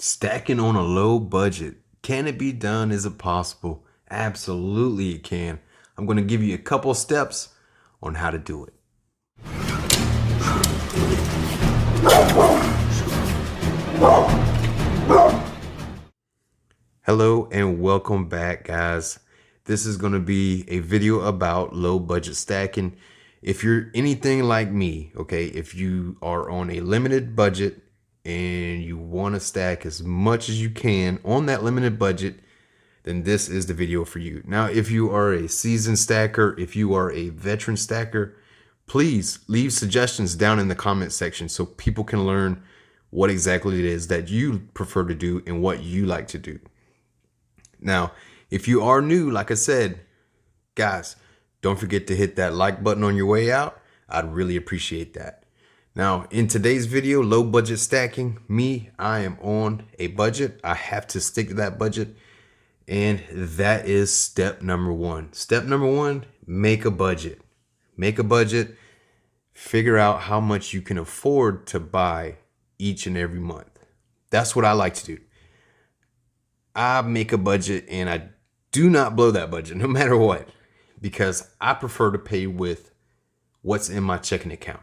Stacking on a low budget. Can it be done? Is it possible? Absolutely it can. I'm going to give you a couple steps on how to do it. Hello and welcome back, guys. This is going to be a video about low budget stacking. If you're anything like me, okay, if you are on a limited budget and you want to stack as much as you can on that limited budget, then this is the video for you. Now, if you are a seasoned stacker, if you are a veteran stacker, please leave suggestions down in the comment section so people can learn what exactly it is that you prefer to do and what you like to do. Now, if you are new, like I said, guys, don't forget to hit that like button on your way out. I'd really appreciate that. Now, in today's video, low budget stacking, I am on a budget. I have to stick to that budget. And that is step number one. Step number one, make a budget. Make a budget. Figure out how much you can afford to buy each and every month. That's what I like to do. I make a budget and I do not blow that budget no matter what, because I prefer to pay with what's in my checking account.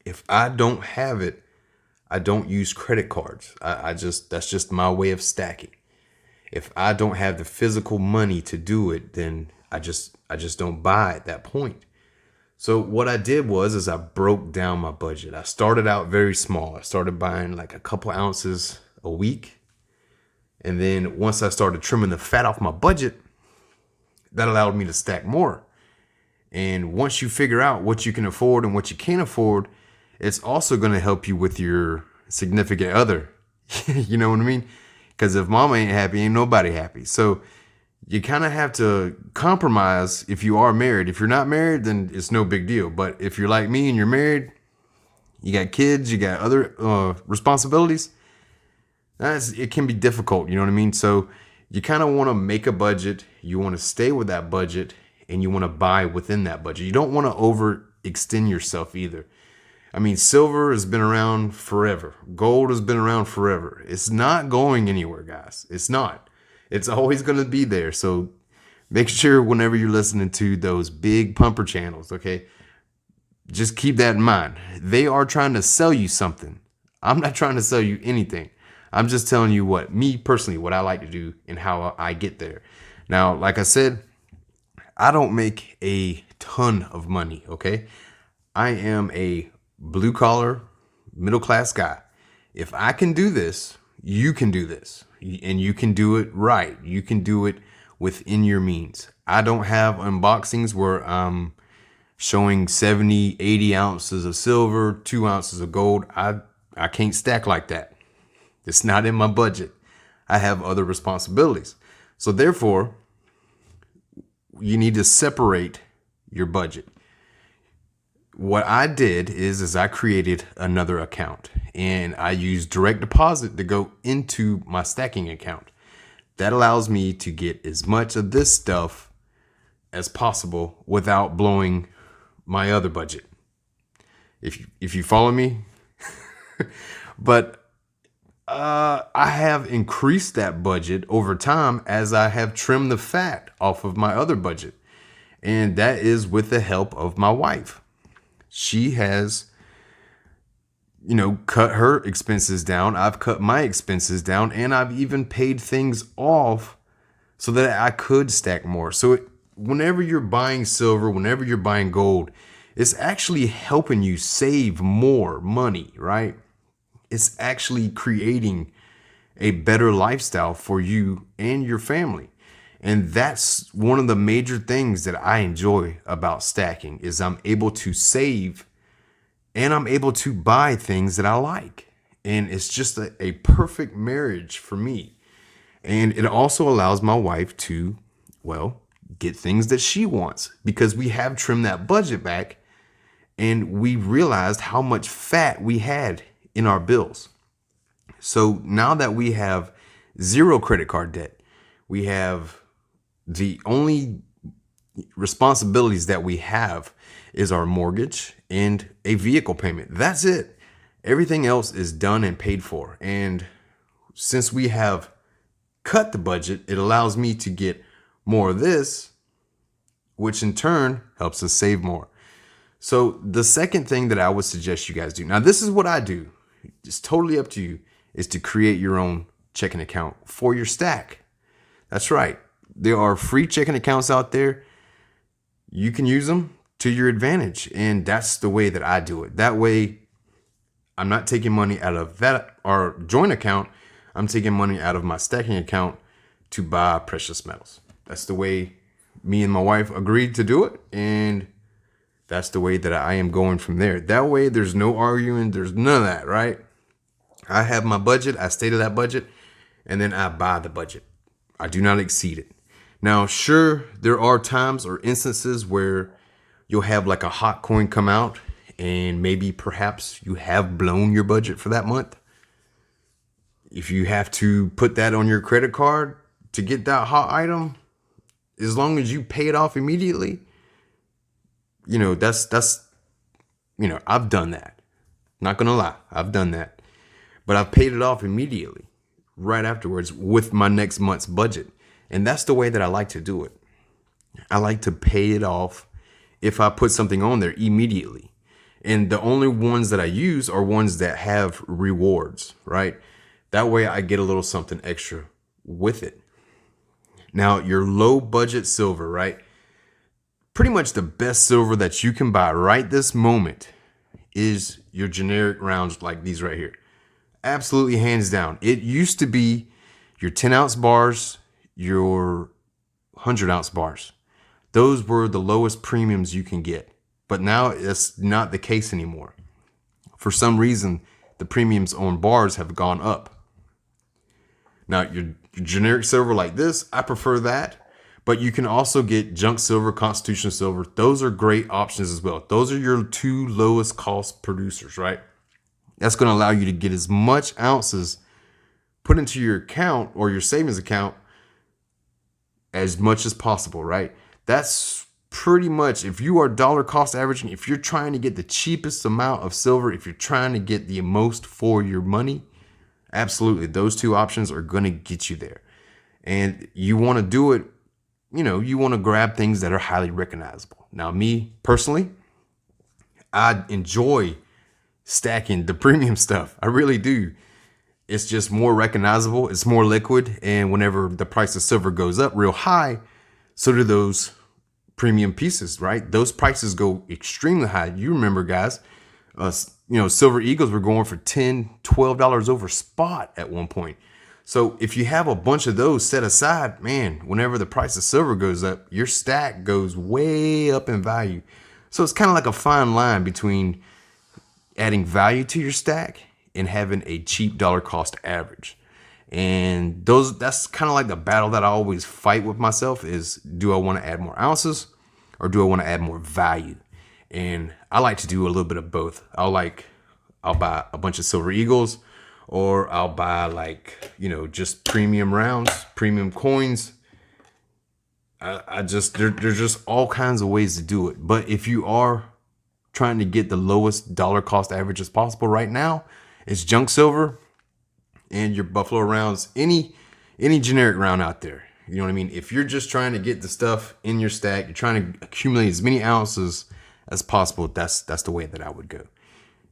If I don't have it, I don't use credit cards. That's just my way of stacking. If I don't have the physical money to do it, then I just don't buy at that point. So what I did was I broke down my budget. I started out very small. I started buying like a couple ounces a week. And then once I started trimming the fat off my budget, that allowed me to stack more. And once you figure out what you can afford and what you can't afford, it's also going to help you with your significant other. You know what I mean? Because if mama ain't happy, ain't nobody happy. So you kind of have to compromise if you are married. If you're not married, then it's no big deal. But if you're like me and you're married, you got kids, you got other responsibilities, it can be difficult, you know what I mean? So you kind of want to make a budget, you want to stay with that budget, and you want to buy within that budget. You don't want to overextend yourself either. I mean, silver has been around forever. Gold has been around forever. It's not going anywhere, guys. It's not. It's always going to be there. So make sure whenever you're listening to those big pumper channels, okay, just keep that in mind. They are trying to sell you something. I'm not trying to sell you anything. I'm just telling you me personally, what I like to do and how I get there. Now, like I said, I don't make a ton of money, okay? I am a blue collar, middle class guy. If I can do this, you can do this. And you can do it right. You can do it within your means. I don't have unboxings where I'm showing 70, 80 ounces of silver, 2 ounces of gold. I can't stack like that. It's not in my budget. I have other responsibilities. So therefore, you need to separate your budget. What I did is I created another account and I used direct deposit to go into my stacking account. That allows me to get as much of this stuff as possible without blowing my other budget. If you follow me, but I have increased that budget over time as I have trimmed the fat off of my other budget. And that is with the help of my wife. She has, cut her expenses down. I've cut my expenses down, and I've even paid things off so that I could stack more. So whenever you're buying silver, whenever you're buying gold, it's actually helping you save more money, right? It's actually creating a better lifestyle for you and your family. And that's one of the major things that I enjoy about stacking is I'm able to save and I'm able to buy things that I like. And it's just a perfect marriage for me. And it also allows my wife to, get things that she wants because we have trimmed that budget back and we realized how much fat we had in our bills. So now that we have zero credit card debt, we have the only responsibilities that we have is our mortgage and a vehicle payment. That's it. Everything else is done and paid for. And since we have cut the budget, it allows me to get more of this, which in turn helps us save more. So the second thing that I would suggest you guys do, now this is what I do, it's totally up to you, is to create your own checking account for your stack. That's right. There are free checking accounts out there. You can use them to your advantage. And that's the way that I do it. That way, I'm not taking money out of that our joint account. I'm taking money out of my stacking account to buy precious metals. That's the way me and my wife agreed to do it. And that's the way that I am going from there. That way, there's no arguing. There's none of that, right? I have my budget. I stay to that budget. And then I buy the budget. I do not exceed it. Now, sure, there are times or instances where you'll have like a hot coin come out and maybe perhaps you have blown your budget for that month. If you have to put that on your credit card to get that hot item, as long as you pay it off immediately, that's I've done that. Not gonna lie, I've done that. But I've paid it off immediately, right afterwards with my next month's budget. And that's the way that I like to do it. I like to pay it off if I put something on there immediately. And the only ones that I use are ones that have rewards, right? That way I get a little something extra with it. Now, your low budget silver, right? Pretty much the best silver that you can buy right this moment is your generic rounds like these right here. Absolutely, hands down. It used to be your 10-ounce bars, your 100-ounce bars. Those were the lowest premiums you can get. But now it's not the case anymore. For some reason, the premiums on bars have gone up. Now, your generic silver like this, I prefer that. But you can also get junk silver, constitutional silver. Those are great options as well. Those are your two lowest cost producers, right? That's going to allow you to get as much ounces put into your account or your savings account as much as possible, right? That's pretty much, if you are dollar cost averaging, if you're trying to get the cheapest amount of silver, if you're trying to get the most for your money, absolutely, those two options are going to get you there. And you want to do it, you want to grab things that are highly recognizable. Now, me personally, I enjoy stacking the premium stuff. I really do. It's just more recognizable. It's more liquid. And whenever the price of silver goes up real high, so do those premium pieces, right? Those prices go extremely high. You remember, guys, silver eagles were going for $10, $12 over spot at one point. So if you have a bunch of those set aside, man, whenever the price of silver goes up, your stack goes way up in value. So it's kind of like a fine line between adding value to your stack and having a cheap dollar cost average. And that's kind of like the battle that I always fight with myself is, do I want to add more ounces or do I want to add more value? And I like to do a little bit of both. I'll buy a bunch of silver eagles, or I'll buy just premium rounds, premium coins. There's just all kinds of ways to do it. But if you are trying to get the lowest dollar cost average as possible right now, it's junk silver and your buffalo rounds, any generic round out there. You know what I mean? If you're just trying to get the stuff in your stack, you're trying to accumulate as many ounces as possible, that's the way that I would go.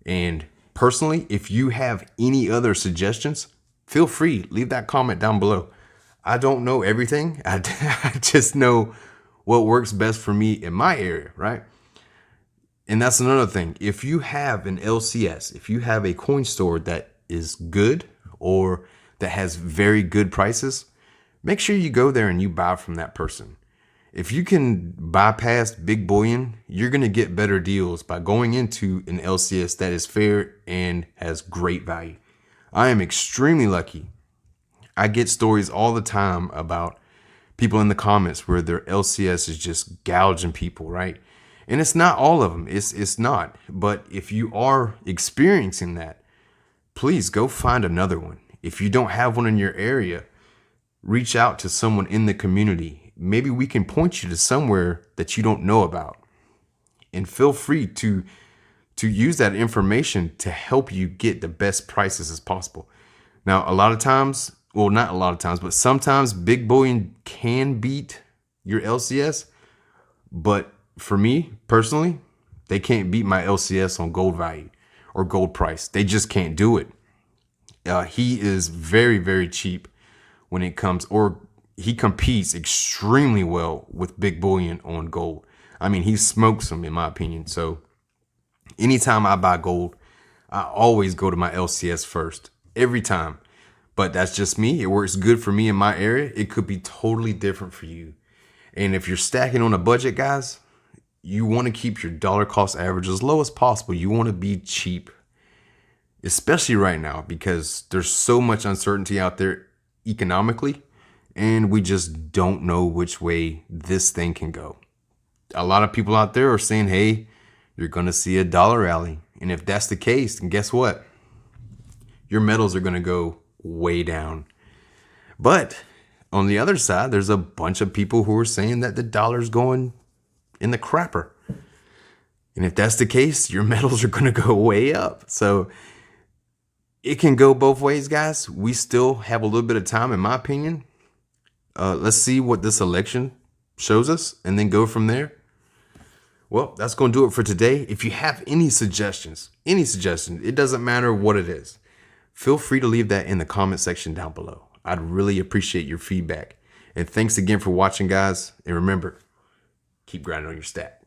And personally, if you have any other suggestions, feel free, leave that comment down below. I don't know everything. I just know what works best for me in my area, right? And that's another thing. If you have an LCS, if you have a coin store that is good or that has very good prices, make sure you go there and you buy from that person. If you can bypass big bullion, you're going to get better deals by going into an LCS that is fair and has great value. I am extremely lucky. I get stories all the time about people in the comments where their LCS is just gouging people, right? And it's not all of them. It's not. But if you are experiencing that, please go find another one. If you don't have one in your area, reach out to someone in the community. Maybe we can point you to somewhere that you don't know about. And feel free to use that information to help you get the best prices as possible. Now, a lot of times, well, not a lot of times, but sometimes big bullion can beat your LCS. But for me personally, they can't beat my LCS on gold value or gold price. They just can't do it. He is very, very cheap when it comes, or he competes extremely well with big bullion on gold. I mean, he smokes them in my opinion. So anytime I buy gold, I always go to my LCS first, every time. But that's just me. It works good for me in my area. It could be totally different for you. And if you're stacking on a budget, guys, you want to keep your dollar cost average as low as possible. You want to be cheap, especially right now, because there's so much uncertainty out there economically, and we just don't know which way this thing can go. A lot of people out there are saying, hey, you're going to see a dollar rally. And if that's the case, then guess what? Your metals are going to go way down. But on the other side, there's a bunch of people who are saying that the dollar's going in the crapper. And if that's the case, your metals are going to go way up. So it can go both ways, guys. We still have a little bit of time, in my opinion. Let's see what this election shows us and then go from there. Well, that's going to do it for today. If you have any suggestions, it doesn't matter what it is, feel free to leave that in the comment section down below. I'd really appreciate your feedback. And thanks again for watching, guys. And remember, keep grinding on your stack.